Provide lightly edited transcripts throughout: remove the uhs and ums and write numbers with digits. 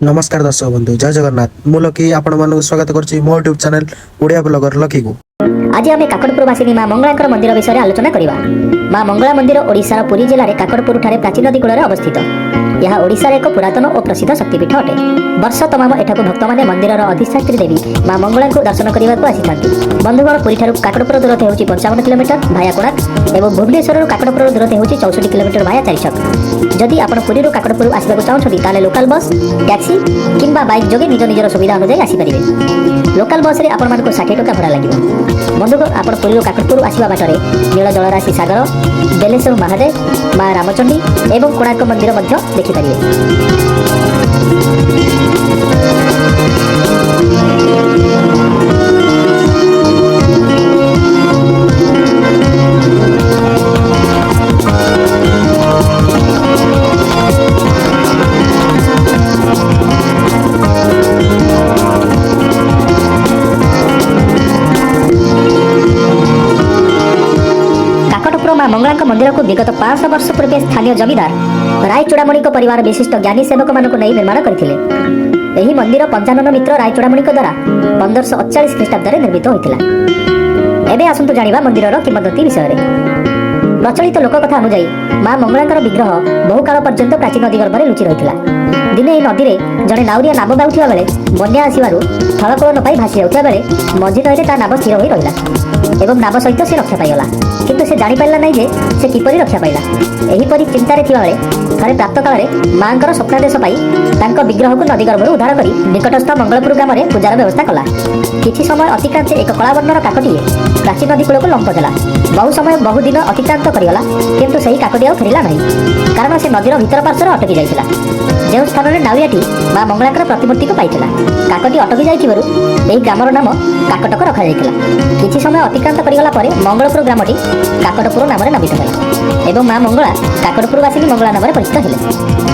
नमस्कार दर्शक बंधु जय जगन्नाथ मु लकी आपण मानक स्वागत करछि मो YouTube channel Odia blogger lucky को। आज आम काकटपुरवासिनी माँ मंगला मंदिर विषय में आलोचना करवा। माँ मंगला मंदिर ओडिशार पुरी जिले में काकटपुर ठारे प्राचीन नदी कूल अवस्थित। यह ओडिशार एक पुरातन और प्रसिद्ध शक्तिपीठ अटे। वर्ष तमाम एठाकु भक्त माने मंदिर अधिष्ठात्री देवी माँ मंगला को दर्शन करने को आसी बंधुगण। पुरी ठारू काकटपुर दूरता होची 55 किलोमीटर भाया कोणार्क एवं भुवनेश्वर काकटपुर दूरता होची 64 किलोमीटर भाया चारिछक। जदि आपण पुरी काकटपुर आसबाक चाहते ताले लोकल बस टैक्सी किंबा बाइक जोगे निज निजर सुविधा अनुसार आसीपारे। लोकल बस रे आपण मानक 60 टका भड़ा लगे। बंधुगण आपण पुरी काकटपुर आसवा बाटरे नील जलराशि सागर बेलेश्वर महादेव माँ रामचंडी एवं कोणार्क मंदिर देखिपारे। माँ मंगला मंदिर को विगत 500 वर्ष पूर्व स्थानीय जमीदार राय चूड़ामणि परिवार विशिष्ट ज्ञानी सेवक मानक नहीं निर्माण करथिले। एही मंदिर पंचानन मित्र राय चूड़ामणि द्वारा 1548 ख्रीष्टाब्द निर्मित होइतिला। एबे आसंतु जानिबा मंदिरर किंवदंती विषय में। प्रचलित लोककथा अनुसार माँ मंगला विग्रह बहु काल पर्यंत प्राचीन नदी गर्भ में लुचि रही। दिने यह नदी में जड़े नाउरिया नाव बाउथिबा बेले बन्या आसिबारु थलकूल न पाई भासी जाउथिबा बेले मझी नईरे ता नाव स्थिर होई रहिला एवं नाव सहित से रक्षा पाइगला। किंतु से जानी पाइला नहीं जे से किपरि रक्षा पाइला। एहीपरि चिंतारे थिबा बेले थरे प्राप्त काल में मांकर स्वप्नादेश पाई तांको विग्रह को नदी गर्भରୁ उद्धार करी निकटस्थ मंगलपुर ग्राम में पूजार व्यवस्था कला। किछि समय अतिक्रांत एक कला वर्णर काकटिए प्राचीन नदी कूल को लंप देला। बहु समय बहु दिन अतिक्रांत करिगला किंतु सही काकटी आ फेरिला नहीं, कारण से नदीर भीतर पार्श्वर अटकी जाइतिला। जो स्थान में नाउरियाटी माँ मंगला प्रतिमूर्ति को पाइथिला काकटी अटकी जाइथिबारु एही ग्रामर नाम काकटक रखा जाइथिला। किछि समय अतिक्रांत करिगला परे मंगलपुर ग्रामटी काकटपुर नाम रे नामित होला एवं माँ मंगला काकटपुरवासिनी मंगला नाम रे परिचित हेले।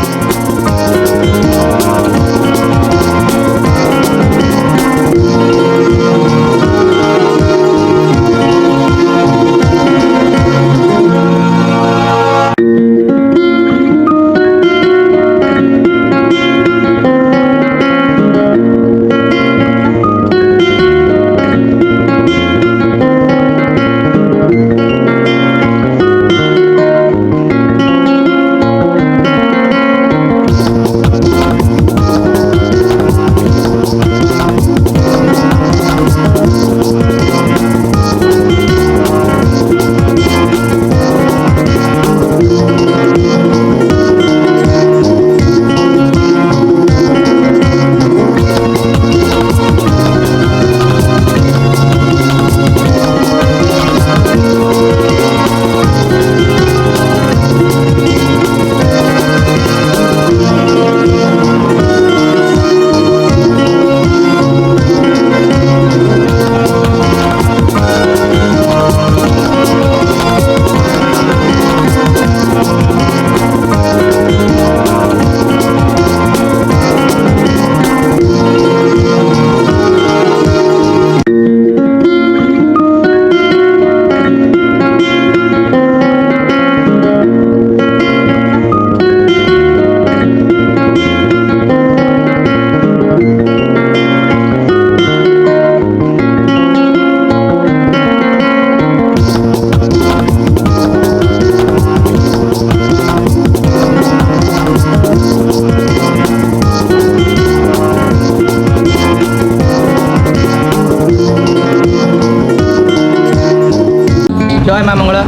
जय माँ मंगला।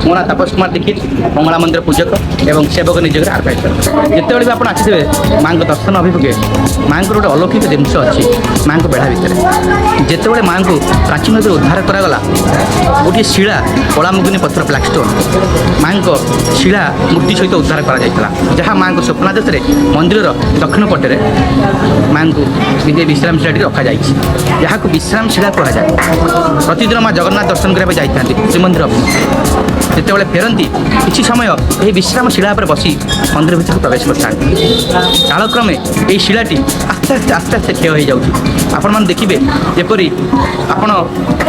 मो ना तापस कुमार दीक्षित मंगला मंदिर पूजक एवं सेवक निजक आर्काइटर। जिते भी आप आसवे माँ को दर्शन अभिमुखे माँ को गोटे अलौकिक जिनस अच्छी माँ को बेढ़ा भितर जिते माँ को प्राचीन नदी उद्धार करागला गोटे शिला कलामुगिनी पत्थर ब्लैकस्टोन माँ को शिला मूर्ति सहित उद्धार करा माँ को स्वप्नादेश मंदिर दक्षिण पटे माँ को विश्राम शिलाटी रखा जहाँ को विश्राम शिला कहुए। प्रतिदिन माँ जगन्नाथ दर्शन करने जाती श्रीमंदिर। ଯେତେବେଳେ ଫେରନ୍ତି କିଛି ସମୟ ଏହି ବିଶ୍ରାମ ଶିଳା ଉପରେ ବସି ମନ୍ଦିର ଭିତରକୁ ପ୍ରବେଶ କରିଥାନ୍ତି। କାଳକ୍ରମେ ଏହି ଶିଳାଟି ଆସ୍ତେ ଆସ୍ତେ କ୍ଷୟ ହୋଇଯାଉଛି। ଆପଣମାନେ ଦେଖିବେ ଯେପରି ଆପଣ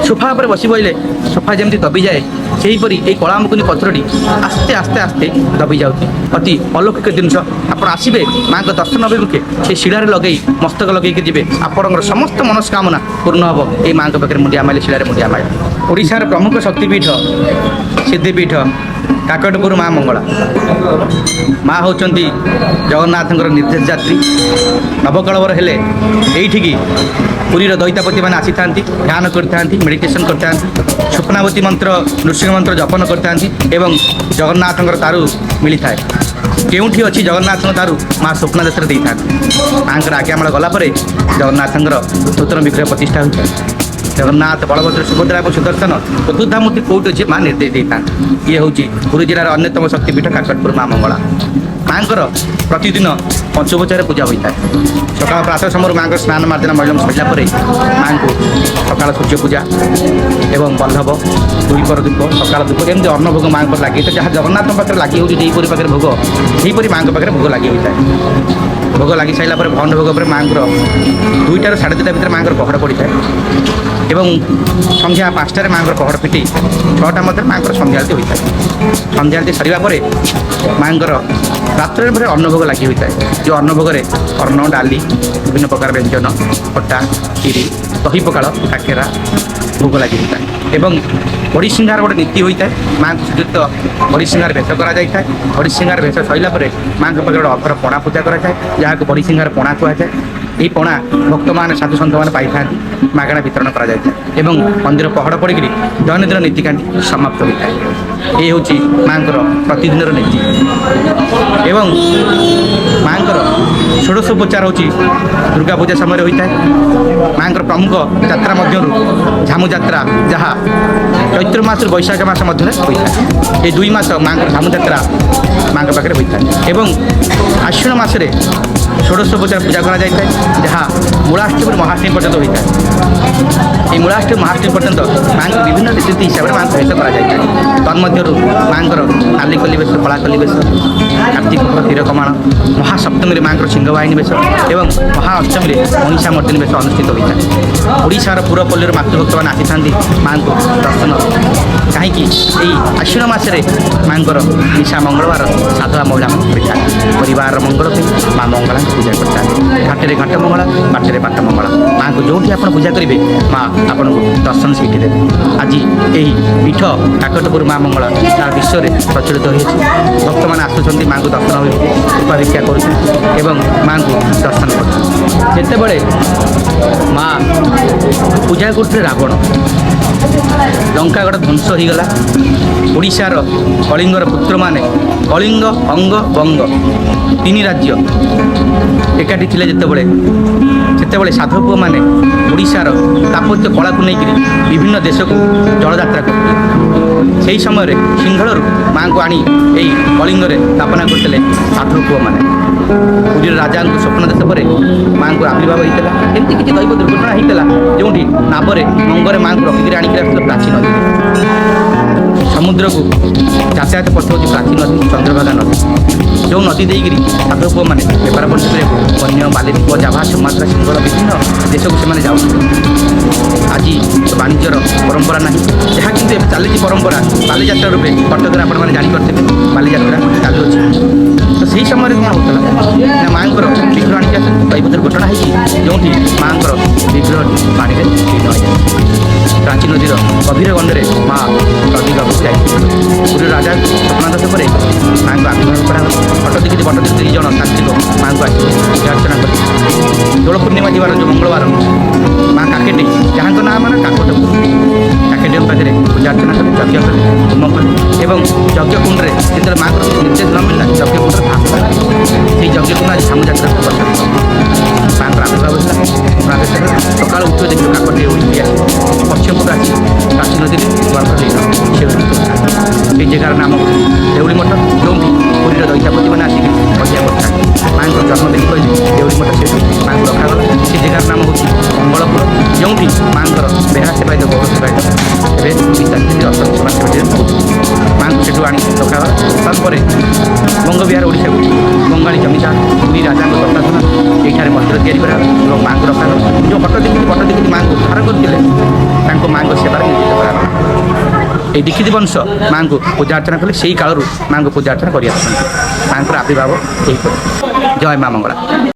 ସୋଫା ଉପରେ ବସି ବଇଲେ ସୋଫା ଯେମିତି ଦବିଯାଏ, ସେହିପରି ଏହି କଳାମୁକୁନି ପତ୍ରଟି ଆସ୍ତେ ଆସ୍ତେ ଦବି ଯାଉଛି। ଅତି ଅଲୌକିକ ଜିନିଷ। ଆପଣ ଆସିବେ ମାଙ୍କ ଦର୍ଶନ ଅଭିମୁଖେ ସେ ଶିଳାରେ ଲଗେଇ ମସ୍ତକ ଲଗେଇକି ଯିବେ, ଆପଣଙ୍କର ସମସ୍ତ ମନସ୍କାମନା ପୂର୍ଣ୍ଣ ହେବ। এই ମାଙ୍କ ପାଖରେ ମୁଣ୍ଡିଆ ମାଇଲେ, ଶିଳାରେ ମୁଣ୍ଡିଆ ମାଇଲେ। ଓଡ଼ିଶାର ପ୍ରମୁଖ ଶକ୍ତିପୀଠ ସିଦ୍ଧିପୀଠ କାକଟପୁର ମା ମଙ୍ଗଳା। ମା ହେଉଛନ୍ତି ଜଗନ୍ନାଥଙ୍କର ନିର୍ଦ୍ଦେଶ ଯାତ୍ରୀ। ନବକଳବର ହେଲେ ଏଇଠିକି ପୁରୀର ଦଇତାପତିମାନେ ଆସିଥାନ୍ତି, ଧ୍ୟାନ କରିଥାନ୍ତି, ମେଡ଼ିଟେସନ୍ କରିଥାନ୍ତି, ସ୍ୱପ୍ନାବତୀ ମନ୍ତ୍ର ନୃସିଂହ ମନ୍ତ୍ର ଜପନ କରିଥାନ୍ତି ଏବଂ ଜଗନ୍ନାଥଙ୍କର ଦାରୁ ମିଳିଥାଏ। କେଉଁଠି ଅଛି ଜଗନ୍ନାଥଙ୍କ ଦାରୁ ମା ସ୍ୱପ୍ନାଦେଶରେ ଦେଇଥାନ୍ତି। ମାଙ୍କର ଆଜ୍ଞାମାଳ ଗଲା ପରେ ଜଗନ୍ନାଥଙ୍କର ନୂତନ ବିଗ୍ରହ ପ୍ରତିଷ୍ଠା ହୋଇଥାଏ। ଜଗନ୍ନାଥ, ବଳଭଦ୍ର, ସୁଭଦ୍ରା ଏବଂ ସୁଦର୍ଶନ ଚତୁର୍ଦ୍ଧା ମୂର୍ତ୍ତି କେଉଁଠି ଅଛି ମା ନିର୍ଦ୍ଦେଶ ଦେଇଥାନ୍ତି। ଇଏ ହେଉଛି ପୁରୀ ଜିଲ୍ଲାର ଅନ୍ୟତମ ଶକ୍ତିପୀଠ କାକଟପୁର ମା ମଙ୍ଗଳା। ମାଙ୍କର ପ୍ରତିଦିନ ପଞ୍ଚୁପଚାରରେ ପୂଜା ହୋଇଥାଏ। ସକାଳ ପ୍ରାତଃ ସମୟରୁ ମାଙ୍କର ସ୍ନାନ ମାର୍ଜନା ମୈଳମ ସରିଲା ପରେ ମାଙ୍କୁ ସକାଳ ସୂର୍ଯ୍ୟ ପୂଜା ଏବଂ ବଲ୍ଲଭ, ଦୁଇପର ଧୂପ, ସକାଳ ଧୂପ ଏମିତି ଅନ୍ନ ଭୋଗ ମାଙ୍କର ଲାଗିଥାଏ। ଯାହା ଜଗନ୍ନାଥଙ୍କ ପାଖରେ ଲାଗି ହେଉଛି ଯେହିପରି ପାଖରେ ଭୋଗ, ସେହିପରି ମାଙ୍କ ପାଖରେ ଭୋଗ ଲାଗି ହୋଇଥାଏ। ଭୋଗ ଲାଗି ସାରିଲା ପରେ ଭଣ୍ଡ ଭୋଗ ପରେ ମାଙ୍କର 2ଟାରୁ 2:30 ଭିତରେ ମାଙ୍କର ପହଡ଼ ପଡ଼ିଥାଏ ଏବଂ ସନ୍ଧ୍ୟା 5ଟାରେ ମାଙ୍କର ପହଡ଼ ଫିଟି 6ଟା ମଧ୍ୟରେ ମାଙ୍କର ସନ୍ଧ୍ୟାଆଳତି ହୋଇଥାଏ। ସନ୍ଧ୍ୟାଆଳତି ସରିବା ପରେ ମାଙ୍କର ରାତ୍ରରେ ପରେ ଅନ୍ନଭୋଗ ଲାଗି ହୋଇଥାଏ। ଯେଉଁ ଅନ୍ନଭୋଗରେ ଅନ୍ନ, ଡାଲି, ବିଭିନ୍ନ ପ୍ରକାର ବ୍ୟଞ୍ଜନ, ଖଟା, କ୍ଷୀରି, ଦହି ପଖାଳ, କାକେରା ଭୋଗ ଲାଗି ହୋଇଥାଏ ଏବଂ ବଡ଼ିସିଂହାର ଗୋଟେ ନୀତି ହୋଇଥାଏ। ମାଙ୍କୁ ସୁଯୋଗ ବଡ଼ିସିଂହାର ବେଶ କରାଯାଇଥାଏ। ବଡ଼ିସିଂହାର ବେଶ ସରିଲା ପରେ ମାଙ୍କ ପାଖରେ ଗୋଟେ ଅଧର ପଣା ପୂଜା କରାଯାଏ, ଯାହାକୁ ବଡ଼ିସିଂହାର ପଣା କୁହାଯାଏ। ଏହି ପଣା ଭକ୍ତମାନେ, ସାଧୁ ସନ୍ଥମାନେ ପାଇଥାନ୍ତି। ମାଗଣା ବିତରଣ କରାଯାଇଥାଏ ଏବଂ ମନ୍ଦିର ପହଡ଼ ପଡ଼ିକରି ଦୈନନ୍ଦିନ ନୀତିକାନ୍ତି ସମାପ୍ତ ହୋଇଥାଏ। ଏ ହେଉଛି ମାଙ୍କର ପ୍ରତିଦିନର ନୀତି ଏବଂ ମାଙ୍କର ଷୋଡ଼ଶୋପଚାର ହେଉଛି ଦୁର୍ଗା ପୂଜା ସମୟରେ ହୋଇଥାଏ। ମାଙ୍କର ପ୍ରମୁଖ ଯାତ୍ରା ମଧ୍ୟରୁ ଝାମୁ ଯାତ୍ରା, ଯାହା ଚୈତ୍ର ମାସରୁ ବୈଶାଖ ମାସ ମଧ୍ୟରେ ହୋଇଥାଏ। এই 2 ମାସ ମାଙ୍କର ଝାମୁ ଯାତ୍ରା ମାଙ୍କ ପାଖରେ ହୋଇଥାଏ ଏବଂ ଆଶ୍ୱିନ ମାସରେ ଷୋଡ଼ଶୋପଚାର ପୂଜା କରାଯାଇଥାଏ, ଯାହା ମୂଳାଷ୍ଟମୀ ମହାଷ୍ଟମୀ ପର୍ଯ୍ୟନ୍ତ ହୋଇଥାଏ। এই ମୂଳାଷ୍ଟମୀ ମହାଷ୍ଟମୀ ପର୍ଯ୍ୟନ୍ତ ମାଙ୍କୁ ବିଭିନ୍ନ ରୀତିନୀତି ହିସାବରେ ମାଙ୍କୁ ବେଶ କରାଯାଇଥାଏ। ତନ୍ମଧ୍ୟରୁ ମାଙ୍କର ନାଲି କଲି ବେଶ, କଳା କଲି ବେଶ, କାର୍ତ୍ତିକଙ୍କର ତୀରକମାଣ, ମହାସପ୍ତମୀରେ ମାଙ୍କର ସିଂହବାହିନୀ ବେଶ ଏବଂ ମହାଅଷ୍ଟମୀରେ ମହିଷା ମର୍ଦ୍ଦିନୀ ବେଶ ଅନୁଷ୍ଠିତ ହୋଇଥାଏ। ଓଡ଼ିଶାର ପୁରପଲ୍ଲୀରୁ ମାତୃଭକ୍ତମାନେ ଆସିଥାନ୍ତି ମାଙ୍କୁ ଦର୍ଶନ। କାହିଁକି ଏହି ଆଶ୍ୱିନ ମାସରେ ମାଙ୍କର ନିଶା ମଙ୍ଗଳବାର ସାଧୁଆ ମହିଳାମାନେ କରିଥାନ୍ତି। ପରିବାରର ମଙ୍ଗଳ ପାଇଁ ମା ମଙ୍ଗଳାଙ୍କୁ ପୂଜା କରିଥାନ୍ତି। ଘାଟରେ ଘାଟ ମଙ୍ଗଳା, ବାଟରେ ବାଟ ମଙ୍ଗଳା। ମାଙ୍କୁ ଯେଉଁଠି ଆପଣ ପୂଜା କରିବେ ମା ଆପଣଙ୍କୁ ଦର୍ଶନ ସେଇଠି ଦେବେ। ଆଜି ଏହି ପୀଠ କାକଟପୁର ମା ମଙ୍ଗଳା ସାରା ବିଶ୍ୱରେ ପ୍ରଚଳିତ ହୋଇଅଛି। ଭକ୍ତମାନେ ଆସୁଛନ୍ତି ମାଙ୍କୁ ଦର୍ଶନ ହୋଇ କୃପା ଭିକ୍ଷା କରୁଛନ୍ତି ଏବଂ ମାଙ୍କୁ ଦର୍ଶନ କରୁଛନ୍ତି। ଯେତେବେଳେ ମା ପୂଜା କରୁଥିଲେ ରାବଣ, ଲଙ୍କାଗଡ଼ ଧ୍ୱଂସ ହୋଇଗଲା। ଓଡ଼ିଶାର କଳିଙ୍ଗର ପୁତ୍ରମାନେ, କଳିଙ୍ଗ, ଅଙ୍ଗ, ବଙ୍ଗ 3 ରାଜ୍ୟ ଏକାଠି ଥିଲେ ସେତେବେଳେ ସାଧୁ ପୁଅମାନେ ଓଡ଼ିଶାର ସ୍ଥାପତ୍ୟ କଳାକୁ ନେଇକରି ବିଭିନ୍ନ ଦେଶକୁ ଜଳଯାତ୍ରା କରୁଥିଲେ। ସେହି ସମୟରେ ସିଂହଳରୁ ମାଙ୍କୁ ଆଣି ଏହି କଳିଙ୍ଗରେ ସ୍ଥାପନା କରିଥିଲେ ସାଧୁ ପୁଅମାନେ। ପୁରୀର ରାଜାଙ୍କୁ ସ୍ୱପ୍ନଦେଶ ପରେ ମାଙ୍କୁ ଆବିର୍ଭାବ ହୋଇଥିଲା। ଏମିତି କିଛି ଦୈବ ଦୁର୍ଘଟଣା ହୋଇଥିଲା ଯେଉଁଠି ନାବରେ ଅଙ୍ଗରେ ମାଙ୍କୁ ରଖିକରି ଆଣିକି ଆସିଥିଲେ ପ୍ରାଚୀନ ନଦୀ। ସମୁଦ୍ରକୁ ଯାତାୟାତ ପଥ ହେଉଛି ପ୍ରାଚୀନ ନଦୀ ଚନ୍ଦ୍ରଭାଗା ନଦୀ। ଯେଉଁ ନଦୀ ଦେଇକରି ସାଧୁ ପୁଅମାନେ ବେପାର ବାଣିଜ୍ୟ କରିବାକୁ ଅନ୍ୟ ମାଲିଦ୍ୱୀପ, ଜାଭା, ସୁମାତ୍ରା, ସିଂହଳ ବିଭିନ୍ନ ଦେଶକୁ ସେମାନେ ଯାଉଛନ୍ତି। ଆଜି ବାଣିଜ୍ୟର ପରମ୍ପରା ନାହିଁ, ଯାହା କିନ୍ତୁ ଏବେ ଚାଲିଛି ପରମ୍ପରା। ବାଲିଯାତ୍ରା ରୂପେ କଟକରେ ଆପଣମାନେ ଜାଣିପାରୁଥିବେ ବାଲିଯାତ୍ରା ଚାଲୁଅଛି। ତ ସେହି ସମୟରେ କ'ଣ ହେଉଥିଲା ନା ମାଙ୍କର ବିଗ୍ରହ ଆଣିକି ଆସନ୍ତି। ଦୈବ ଦୁର୍ଘଟଣା ହେଇଛି ଯେଉଁଠି ମାଙ୍କର ବିଗ୍ରହଟି ପାଣିରେ ଲୀନ ହୋଇଯାଏ। ପ୍ରାଚୀନ ନଦୀର ଗଭୀର ଗଣ୍ଡରେ ମା ନଦୀର ଅବସ୍ଥାয় ପୁରୀର ରାଜା ସ୍ୱପ୍ନାଦେଶ ପରେ ମାଙ୍କୁ ଆବିର୍ଭାବ କରାଗଲା। ଫଟୋ ଦେଖିଛି ବଟ 3 ଜଣ ତାନ୍ତ୍ରିକ ମାଙ୍କୁ ଆସି ପୂଜା ଅର୍ଚ୍ଚନା କଲେ। ଦୋଳ ପୂର୍ଣ୍ଣିମା ଦିବାର ଯେଉଁ ମଙ୍ଗଳବାର ମା କାକେଟି, ଯାହାଙ୍କ ନାଁ ମାନେ କାକଟପୁର, କାକେଟିଙ୍କ ପାଖରେ ପୂଜା ଅର୍ଚ୍ଚନା କଲେ, ଯଜ୍ଞ କଲେ, ହୋମ କଲେ ଏବଂ ଯଜ୍ଞକୁଣ୍ଡରେ ଯେତେବେଳେ ମାଙ୍କର ନିର୍ଦ୍ଦେଶ ନ ମିଳିଲା ଯଜ୍ଞକୁଣ୍ଡରେ ଭାଗ କଲେ। ସେହି ଯଜ୍ଞକୁଣ୍ଡ ଆଜି ଝାମୁ ଯାତ୍ରା କରିଛନ୍ତି। ମାଙ୍କର ଆବିର୍ଭାବ ହେଲା। ସକାଳୁ ଉଠିବେ ଦେଖିବେ କାକଟି ଉଠି ଆସି ପଶ୍ଚିମ ପଟ ଆସି ପ୍ରାଚୀନ ନଦୀରେ ଗର୍ଭ ଦେଇନ। সেই জায়গার নাম দেউলি মঠ, ଯେଉଁଠି ପୁରୀର ଦଇତାପତିମାନେ ଆସିକି ପୂଜା କରିଥାନ୍ତି। ମାଆଙ୍କର ଜନ୍ମଦିନ କହିଲେ ଦେଉଳି ମଠ ସେଠୁ ମାଆଙ୍କୁ ରଖାଗଲା। ସେ ଜାଗାର ନାମ ହେଉଛି ମଙ୍ଗଳପୁର, ଯେଉଁଠି ମାଆଙ୍କର ବେହା ସେବାୟତ ଗୌର ସେବାୟତ ଏବେ ପିତାଶ୍ରୀ ଅଶୋକ ସମାଜ କମିଟିରେ ମାଆଙ୍କୁ ସେଠୁ ଆଣି ରଖାଗଲା। ତାପରେ ବଙ୍ଗବିହାର ଓଡ଼ିଶାକୁ ବଙ୍ଗାଳୀ ଜମିଦାର ପୁରୀ ରାଜାଙ୍କ ତତ୍ତ୍ୱାବଧାନ ଏଇଠାରେ ମନ୍ଦିର ତିଆରି କରାଗଲା ଏବଂ ମାଆଙ୍କୁ ରଖାଗଲା। ଯେଉଁ ଫଟୋ ଦେଖିକି ମାଆଙ୍କୁ ଉଦ୍ଧାର କରିଥିଲେ ତାଙ୍କୁ ମାଆଙ୍କ ସେବାରେ ନିୟୋଜିତ କରାଗଲା। এই দীক্ষিত বংশ ମାଆଙ୍କୁ ପୂଜା ଅର୍ଚ୍ଚନା କଲେ ସେହି କାଳରୁ ମାଆଙ୍କୁ ପୂଜା ଅର୍ଚ୍ଚନା କରି ଆସୁଛନ୍ତି। ମାଆଙ୍କର ଆବିର୍ଭାବ ଏହିପରି। ଜୟ ମା ମଙ୍ଗଳା।